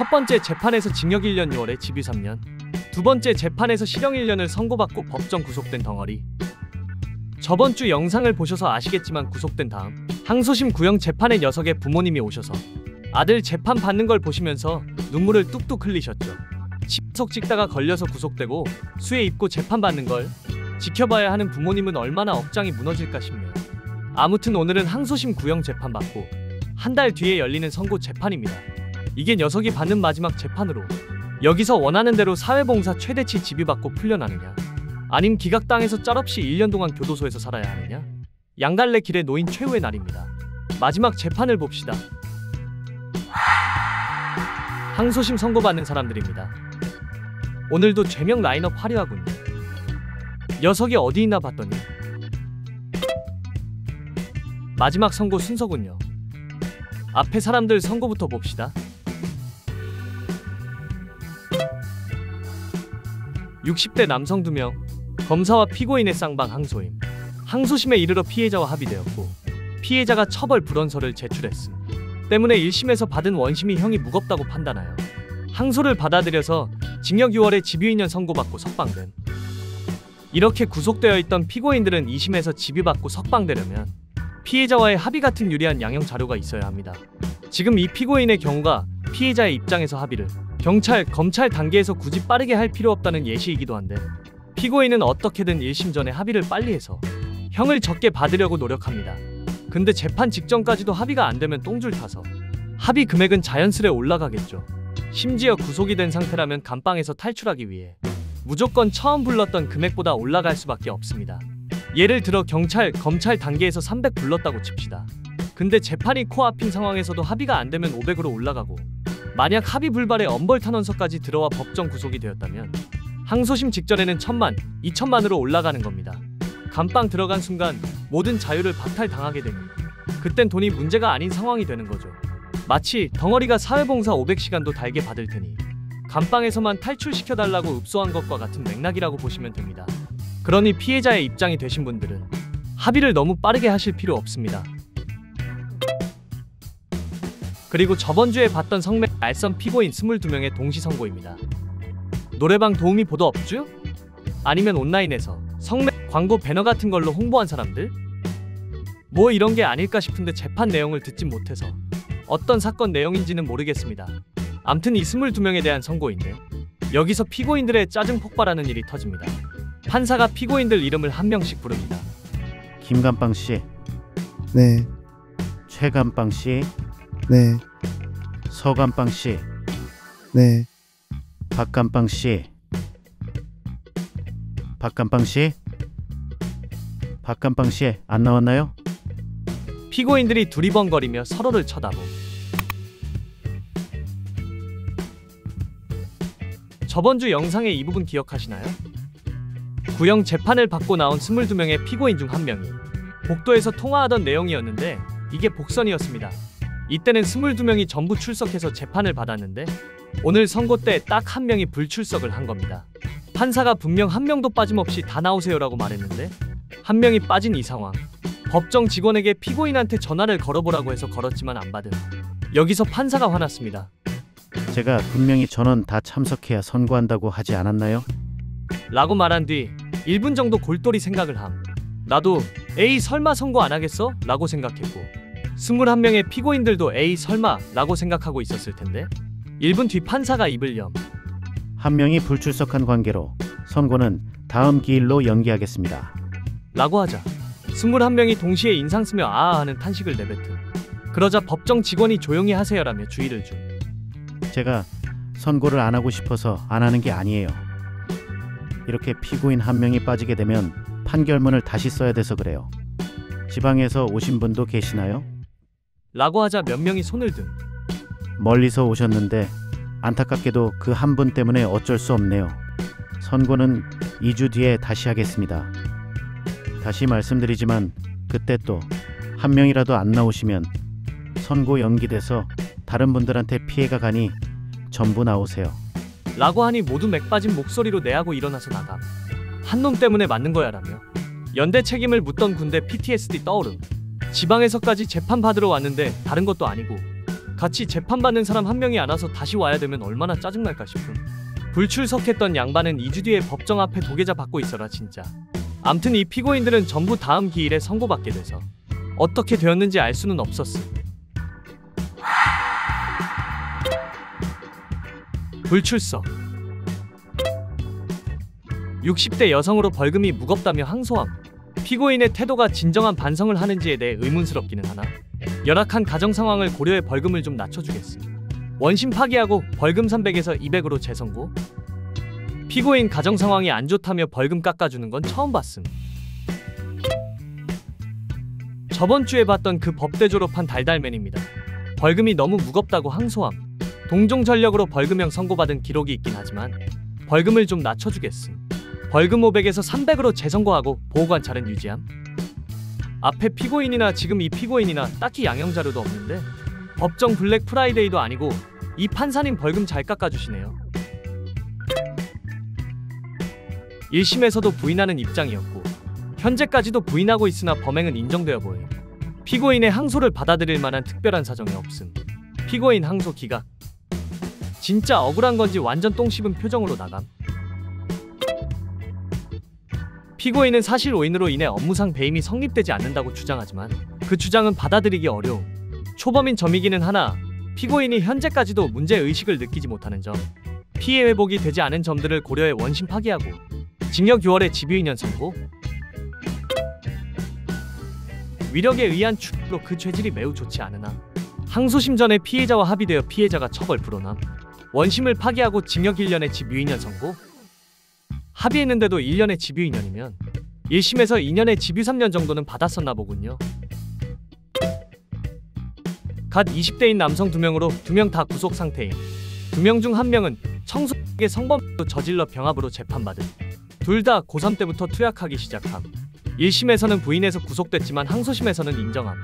첫 번째 재판에서 징역 1년 6월에 집유 3년, 두 번째 재판에서 실형 1년을 선고받고 법정 구속된 덩어리. 저번 주 영상을 보셔서 아시겠지만 구속된 다음 항소심 구형 재판에 녀석의 부모님이 오셔서 아들 재판 받는 걸 보시면서 눈물을 뚝뚝 흘리셨죠. 집속 찍다가 걸려서 구속되고 수에 입고 재판 받는 걸 지켜봐야 하는 부모님은 얼마나 억장이 무너질까 싶네요. 아무튼 오늘은 항소심 구형 재판 받고 한 달 뒤에 열리는 선고 재판입니다. 이게 녀석이 받는 마지막 재판으로 여기서 원하는 대로 사회봉사 최대치 집유받고 풀려나느냐, 아님 기각당해서 짤없이 1년 동안 교도소에서 살아야 하느냐, 양갈래 길에 놓인 최후의 날입니다. 마지막 재판을 봅시다. 항소심 선고받는 사람들입니다. 오늘도 죄명 라인업 화려하군요. 녀석이 어디 있나 봤더니 마지막 선고 순서군요. 앞에 사람들 선고부터 봅시다. 60대 남성 2명, 검사와 피고인의 쌍방 항소임. 항소심에 이르러 피해자와 합의되었고 피해자가 처벌 불원서를 제출했음 때문에 1심에서 받은 원심이 형이 무겁다고 판단하여 항소를 받아들여서 징역 6월에 집유 2년 선고받고 석방됨. 이렇게 구속되어 있던 피고인들은 2심에서 집유받고 석방되려면 피해자와의 합의 같은 유리한 양형 자료가 있어야 합니다. 지금 이 피고인의 경우가 피해자의 입장에서 합의를 경찰, 검찰 단계에서 굳이 빠르게 할 필요 없다는 예시이기도 한데 피고인은 어떻게든 1심 전에 합의를 빨리 해서 형을 적게 받으려고 노력합니다. 근데 재판 직전까지도 합의가 안 되면 똥줄 타서 합의 금액은 자연스레 올라가겠죠. 심지어 구속이 된 상태라면 감방에서 탈출하기 위해 무조건 처음 불렀던 금액보다 올라갈 수밖에 없습니다. 예를 들어 경찰, 검찰 단계에서 300 불렀다고 칩시다. 근데 재판이 코앞인 상황에서도 합의가 안 되면 500으로 올라가고 만약 합의 불발에 엄벌탄원서까지 들어와 법정 구속이 되었다면 항소심 직전에는 1000만, 2000만으로 올라가는 겁니다. 감방 들어간 순간 모든 자유를 박탈당하게 되니 그땐 돈이 문제가 아닌 상황이 되는 거죠. 마치 덩어리가 사회봉사 500시간도 달게 받을 테니 감방에서만 탈출시켜달라고 읍소한 것과 같은 맥락이라고 보시면 됩니다. 그러니 피해자의 입장이 되신 분들은 합의를 너무 빠르게 하실 필요 없습니다. 그리고 저번 주에 봤던 성매 알선 피고인 22명의 동시 선고입니다. 노래방 도우미 보도 업주? 아니면 온라인에서 성매 광고 배너 같은 걸로 홍보한 사람들? 뭐 이런 게 아닐까 싶은데 재판 내용을 듣진 못해서 어떤 사건 내용인지는 모르겠습니다. 암튼 이 22명에 대한 선고인데 여기서 피고인들의 짜증 폭발하는 일이 터집니다. 판사가 피고인들 이름을 한 명씩 부릅니다. 김감빵씨. 네. 최감빵씨. 네. 서감빵씨. 네. 박감빵씨. 박감빵씨. 박감빵씨 안 나왔나요? 피고인들이 두리번거리며 서로를 쳐다보. 저번 주 영상의 이 부분 기억하시나요? 구형 재판을 받고 나온 22명의 피고인 중 한 명이 복도에서 통화하던 내용이었는데 이게 복선이었습니다. 이때는 22명이 전부 출석해서 재판을 받았는데 오늘 선고 때 딱 한 명이 불출석을 한 겁니다. 판사가 분명 한 명도 빠짐없이 다 나오세요라고 말했는데 한 명이 빠진 이 상황. 법정 직원에게 피고인한테 전화를 걸어보라고 해서 걸었지만 안 받은. 여기서 판사가 화났습니다. 제가 분명히 전원 다 참석해야 선고한다고 하지 않았나요? 라고 말한 뒤 1분 정도 골똘히 생각을 함. 나도 에이 설마 선고 안 하겠어? 라고 생각했고 21명의 피고인들도 에이 설마 라고 생각하고 있었을 텐데 1분 뒤 판사가 입을 염. 한 명이 불출석한 관계로 선고는 다음 기일로 연기하겠습니다. 라고 하자 21명이 동시에 인상 쓰며 아아 하는 탄식을 내뱉음. 그러자 법정 직원이 조용히 하세요라며 주의를 줌. 제가 선고를 안 하고 싶어서 안 하는 게 아니에요. 이렇게 피고인 한 명이 빠지게 되면 판결문을 다시 써야 돼서 그래요. 지방에서 오신 분도 계시나요? 라고 하자 몇 명이 손을 든. 멀리서 오셨는데 안타깝게도 그 한 분 때문에 어쩔 수 없네요. 선고는 2주 뒤에 다시 하겠습니다. 다시 말씀드리지만 그때 또 한 명이라도 안 나오시면 선고 연기돼서 다른 분들한테 피해가 가니 전부 나오세요. 라고 하니 모두 맥 빠진 목소리로 내하고 일어나서 나감. 한 놈 때문에 맞는 거야 라며 연대 책임을 묻던 군대 PTSD 떠오름. 지방에서까지 재판 받으러 왔는데 다른 것도 아니고 같이 재판받는 사람 한 명이 안 와서 다시 와야 되면 얼마나 짜증날까 싶음. 불출석했던 양반은 2주 뒤에 법정 앞에 도계자 받고 있어라 진짜. 암튼 이 피고인들은 전부 다음 기일에 선고받게 돼서 어떻게 되었는지 알 수는 없었음. 불출석. 60대 여성으로 벌금이 무겁다며 항소함. 피고인의 태도가 진정한 반성을 하는지에 대해 의문스럽기는 하나 열악한 가정 상황을 고려해 벌금을 좀 낮춰주겠음. 원심 파기하고 벌금 300에서 200으로 재선고. 피고인 가정 상황이 안 좋다며 벌금 깎아주는 건 처음 봤음. 저번 주에 봤던 그 법대 졸업한 달달맨입니다. 벌금이 너무 무겁다고 항소함. 동종전력으로 벌금형 선고받은 기록이 있긴 하지만 벌금을 좀 낮춰주겠음. 벌금 500에서 300으로 재선고하고 보호관찰은 유지함. 앞에 피고인이나 지금 이 피고인이나 딱히 양형자료도 없는데 법정 블랙 프라이데이도 아니고 이 판사님 벌금 잘 깎아주시네요. 1심에서도 부인하는 입장이었고 현재까지도 부인하고 있으나 범행은 인정되어 보여요. 피고인의 항소를 받아들일 만한 특별한 사정이 없음. 피고인 항소 기각. 진짜 억울한 건지 완전 똥 씹은 표정으로 나감. 피고인은 사실 오인으로 인해 업무상 배임이 성립되지 않는다고 주장하지만 그 주장은 받아들이기 어려움. 초범인 점이기는 하나 피고인이 현재까지도 문제의식을 느끼지 못하는 점, 피해 회복이 되지 않은 점들을 고려해 원심 파기하고 징역 6월에 집유 2년 선고. 위력에 의한 추격로 그 죄질이 매우 좋지 않으나 항소심 전에 피해자와 합의되어 피해자가 처벌 불허남. 원심을 파기하고 징역 1년에 집유 2년 선고. 합의했는데도 1년에 집유 2년이면 1심에서 2년에 집유 3년 정도는 받았었나 보군요. 갓 20대인 남성 2명으로 2명 다 구속 상태임. 2명 중 1명은 청소년에게 성범죄도 저질러 병합으로 재판받은. 둘 다 고3 때부터 투약하기 시작함. 1심에서는 부인해서 구속됐지만 항소심에서는 인정함.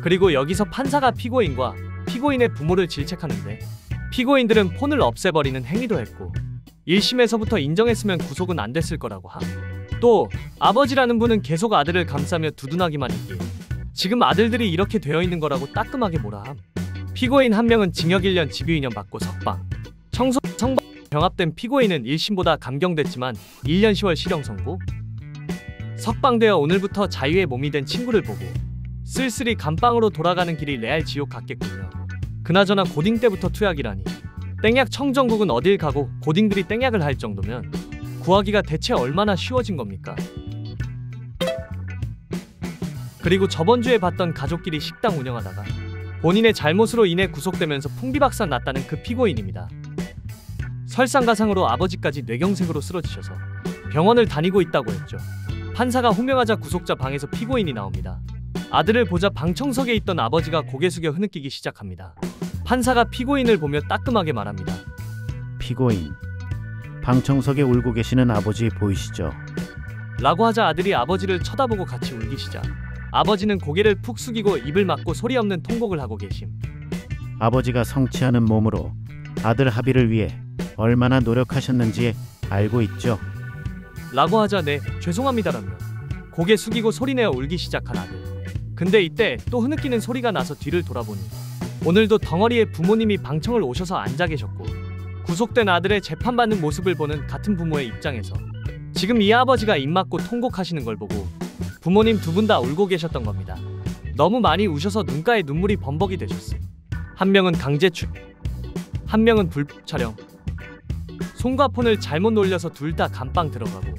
그리고 여기서 판사가 피고인과 피고인의 부모를 질책하는데 피고인들은 폰을 없애버리는 행위도 했고 1심에서부터 인정했으면 구속은 안 됐을 거라고 함. 또 아버지라는 분은 계속 아들을 감싸며 두둔하기만 했기에 지금 아들들이 이렇게 되어 있는 거라고 따끔하게 뭐라 함. 피고인 1명은 징역 1년 집유 2년 받고 석방. 성범 병합된 피고인은 1심보다 감경됐지만 1년 10월 실형 선고. 석방되어 오늘부터 자유의 몸이 된 친구를 보고 쓸쓸히 감방으로 돌아가는 길이 레알 지옥 같겠군요. 그나저나 고딩 때부터 투약이라니. 땡약 청정국은 어딜 가고 고딩들이 땡약을 할 정도면 구하기가 대체 얼마나 쉬워진 겁니까? 그리고 저번주에 봤던 가족끼리 식당 운영하다가 본인의 잘못으로 인해 구속되면서 풍비박산 났다는 그 피고인입니다. 설상가상으로 아버지까지 뇌경색으로 쓰러지셔서 병원을 다니고 있다고 했죠. 판사가 호명하자 구속자 방에서 피고인이 나옵니다. 아들을 보자 방청석에 있던 아버지가 고개 숙여 흐느끼기 시작합니다. 판사가 피고인을 보며 따끔하게 말합니다. 피고인, 방청석에 울고 계시는 아버지 보이시죠? 라고 하자 아들이 아버지를 쳐다보고 같이 울기 시작. 아버지는 고개를 푹 숙이고 입을 막고 소리 없는 통곡을 하고 계심. 아버지가 성취하는 몸으로 아들 합의를 위해 얼마나 노력하셨는지 알고 있죠? 라고 하자 네, 죄송합니다라며 고개 숙이고 소리내어 울기 시작한 아들. 근데 이때 또 흐느끼는 소리가 나서 뒤를 돌아보니 오늘도 덩어리에 부모님이 방청을 오셔서 앉아 계셨고 구속된 아들의 재판받는 모습을 보는 같은 부모의 입장에서 지금 이 아버지가 입 막고 통곡하시는 걸 보고 부모님 두 분 다 울고 계셨던 겁니다. 너무 많이 우셔서 눈가에 눈물이 범벅이 되셨음. 한 명은 강제출, 한 명은 불법 촬영. 손과 폰을 잘못 놀려서 둘 다 감방 들어가고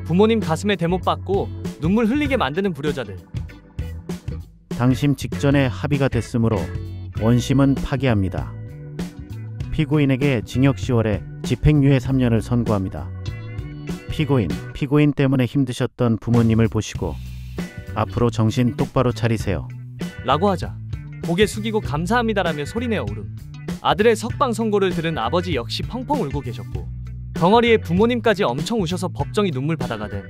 부모님 가슴에 대못 받고 눈물 흘리게 만드는 불효자들. 당심 직전에 합의가 됐으므로 원심은 파기합니다. 피고인에게 징역 10월에 집행유예 3년을 선고합니다. 피고인 때문에 힘드셨던 부모님을 보시고 앞으로 정신 똑바로 차리세요. 라고 하자 고개 숙이고 감사합니다라며 소리내어 울음. 아들의 석방 선고를 들은 아버지 역시 펑펑 울고 계셨고 덩어리에 부모님까지 엄청 우셔서 법정이 눈물바다가 된.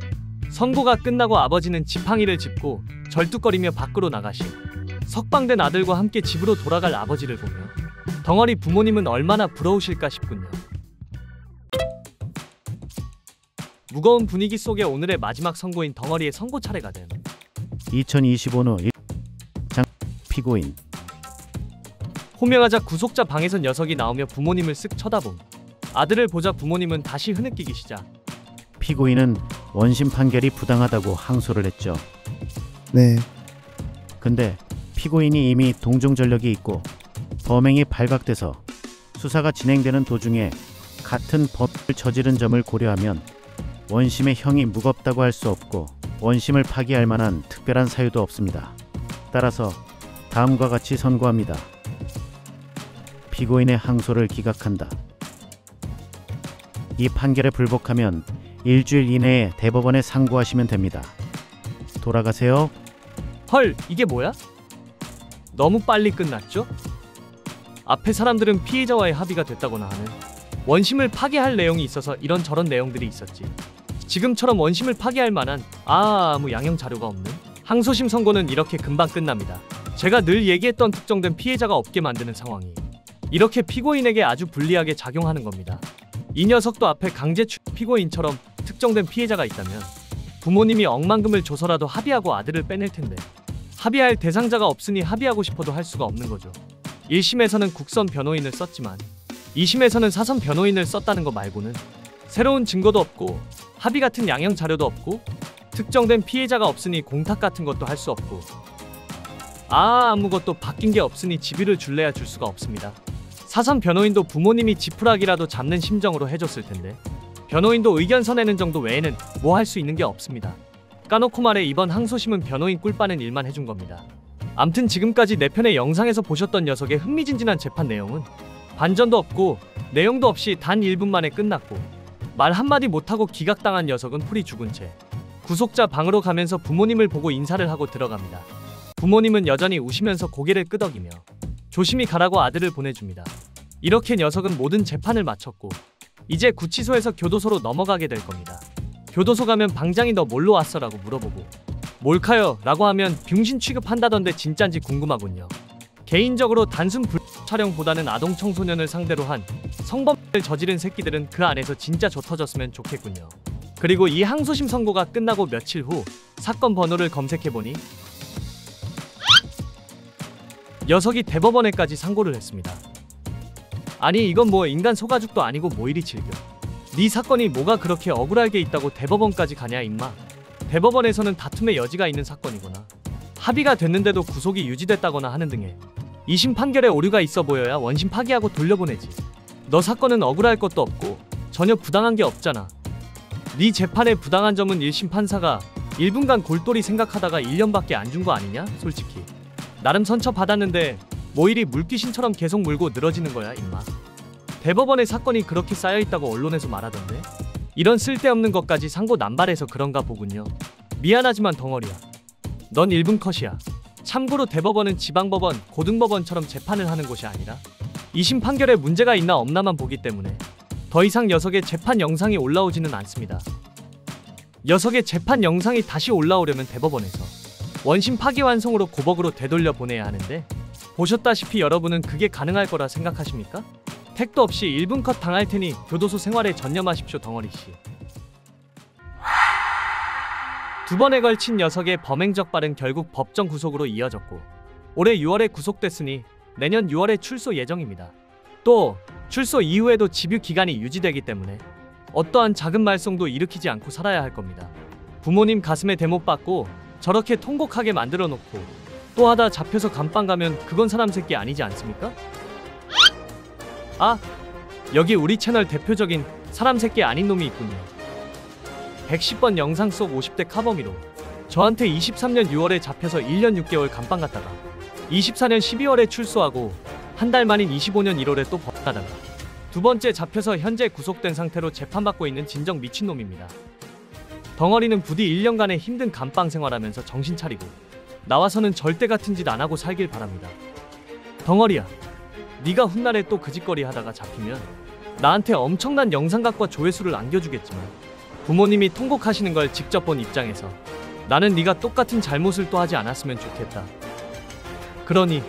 선고가 끝나고 아버지는 지팡이를 짚고 절뚝거리며 밖으로 나가시. 석방된 아들과 함께 집으로 돌아갈 아버지를 보며 덩어리 부모님은 얼마나 부러우실까 싶군요. 무거운 분위기 속에 오늘의 마지막 선고인 덩어리의 선고 차례가 됨. 2025년 장 피고인 호명하자 구속자 방에선 녀석이 나오며 부모님을 쓱 쳐다봄. 아들을 보자 부모님은 다시 흐느끼기 시작. 피고인은 원심 판결이 부당하다고 항소를 했죠. 네, 근데 피고인이 이미 동종 전력이 있고 범행이 발각돼서 수사가 진행되는 도중에 같은 범죄를 저지른 점을 고려하면 원심의 형이 무겁다고 할 수 없고 원심을 파기할 만한 특별한 사유도 없습니다. 따라서 다음과 같이 선고합니다. 피고인의 항소를 기각한다. 이 판결에 불복하면 일주일 이내에 대법원에 상고하시면 됩니다. 돌아가세요. 헐, 이게 뭐야? 너무 빨리 끝났죠? 앞에 사람들은 피해자와의 합의가 됐다거나 하는 원심을 파기할 내용이 있어서 이런저런 내용들이 있었지. 지금처럼 원심을 파기할 만한 아무 양형 자료가 없는 항소심 선고는 이렇게 금방 끝납니다. 제가 늘 얘기했던 특정된 피해자가 없게 만드는 상황이 이렇게 피고인에게 아주 불리하게 작용하는 겁니다. 이 녀석도 앞에 강제추 피고인처럼 특정된 피해자가 있다면 부모님이 억만금을 줘서라도 합의하고 아들을 빼낼 텐데 합의할 대상자가 없으니 합의하고 싶어도 할 수가 없는 거죠. 1심에서는 국선 변호인을 썼지만 2심에서는 사선 변호인을 썼다는 거 말고는 새로운 증거도 없고 합의 같은 양형 자료도 없고 특정된 피해자가 없으니 공탁 같은 것도 할 수 없고 아무것도 바뀐 게 없으니 집유를 줄래야 줄 수가 없습니다. 사선 변호인도 부모님이 지푸라기라도 잡는 심정으로 해줬을 텐데 변호인도 의견 서내는 정도 외에는 뭐 할 수 있는 게 없습니다. 까놓고 말해 이번 항소심은 변호인 꿀 빠는 일만 해준 겁니다. 암튼 지금까지 내 편의 영상에서 보셨던 녀석의 흥미진진한 재판 내용은 반전도 없고 내용도 없이 단 1분 만에 끝났고 말 한마디 못하고 기각당한 녀석은 풀이 죽은 채 구속자 방으로 가면서 부모님을 보고 인사를 하고 들어갑니다. 부모님은 여전히 우시면서 고개를 끄덕이며 조심히 가라고 아들을 보내줍니다. 이렇게 녀석은 모든 재판을 마쳤고 이제 구치소에서 교도소로 넘어가게 될 겁니다. 교도소 가면 방장이 너 뭘로 왔어? 라고 물어보고 몰카요? 라고 하면 병신 취급한다던데 진짠지 궁금하군요. 개인적으로 단순 촬영보다는 아동 청소년을 상대로 한 성범죄를 저지른 새끼들은 그 안에서 진짜 조 터졌으면 좋겠군요. 그리고 이 항소심 선고가 끝나고 며칠 후 사건 번호를 검색해보니 녀석이 대법원에까지 상고를 했습니다. 아니 이건 뭐 인간 소가죽도 아니고 뭐 이리 즐겨. 네 사건이 뭐가 그렇게 억울할 게 있다고 대법원까지 가냐 임마. 대법원에서는 다툼의 여지가 있는 사건이거나 합의가 됐는데도 구속이 유지됐다거나 하는 등의 2심 판결에 오류가 있어 보여야 원심 파기하고 돌려보내지. 너 사건은 억울할 것도 없고 전혀 부당한 게 없잖아. 네 재판에 부당한 점은 1심 판사가 1분간 골똘히 생각하다가 1년밖에 안 준 거 아니냐 솔직히. 나름 선처 받았는데 뭐 이리 물귀신처럼 계속 물고 늘어지는 거야 임마. 대법원에 사건이 그렇게 쌓여있다고 언론에서 말하던데 이런 쓸데없는 것까지 상고 남발해서 그런가 보군요. 미안하지만 덩어리야. 넌 1분 컷이야. 참고로 대법원은 지방법원, 고등법원처럼 재판을 하는 곳이 아니라 2심 판결에 문제가 있나 없나만 보기 때문에 더 이상 녀석의 재판 영상이 올라오지는 않습니다. 녀석의 재판 영상이 다시 올라오려면 대법원에서 원심 파기환송으로 고벅으로 되돌려 보내야 하는데 보셨다시피 여러분은 그게 가능할 거라 생각하십니까? 택도 없이 1분 컷 당할 테니 교도소 생활에 전념하십시오 덩어리씨. 두 번에 걸친 녀석의 범행 적발은 결국 법정 구속으로 이어졌고 올해 6월에 구속됐으니 내년 6월에 출소 예정입니다. 또 출소 이후에도 집유 기간이 유지되기 때문에 어떠한 작은 말썽도 일으키지 않고 살아야 할 겁니다. 부모님 가슴에 대못 박고 저렇게 통곡하게 만들어 놓고 또 하다 잡혀서 감방 가면 그건 사람 새끼 아니지 않습니까? 아, 여기 우리 채널 대표적인 사람 새끼 아닌 놈이 있군요. 110번 영상 속 50대 카범이로 저한테 23년 6월에 잡혀서 1년 6개월 감방 갔다가 24년 12월에 출소하고 한 달 만인 25년 1월에 또 법가다가 두 번째 잡혀서 현재 구속된 상태로 재판받고 있는 진정 미친놈입니다. 덩어리는 부디 1년간의 힘든 감방 생활하면서 정신 차리고 나와서는 절대 같은 짓 안 하고 살길 바랍니다. 덩어리야, 네가 훗날에 또 그 짓거리 하다가 잡히면 나한테 엄청난 영상각과 조회수를 안겨주겠지만 부모님이 통곡하시는 걸 직접 본 입장에서 나는 네가 똑같은 잘못을 또 하지 않았으면 좋겠다. 그러니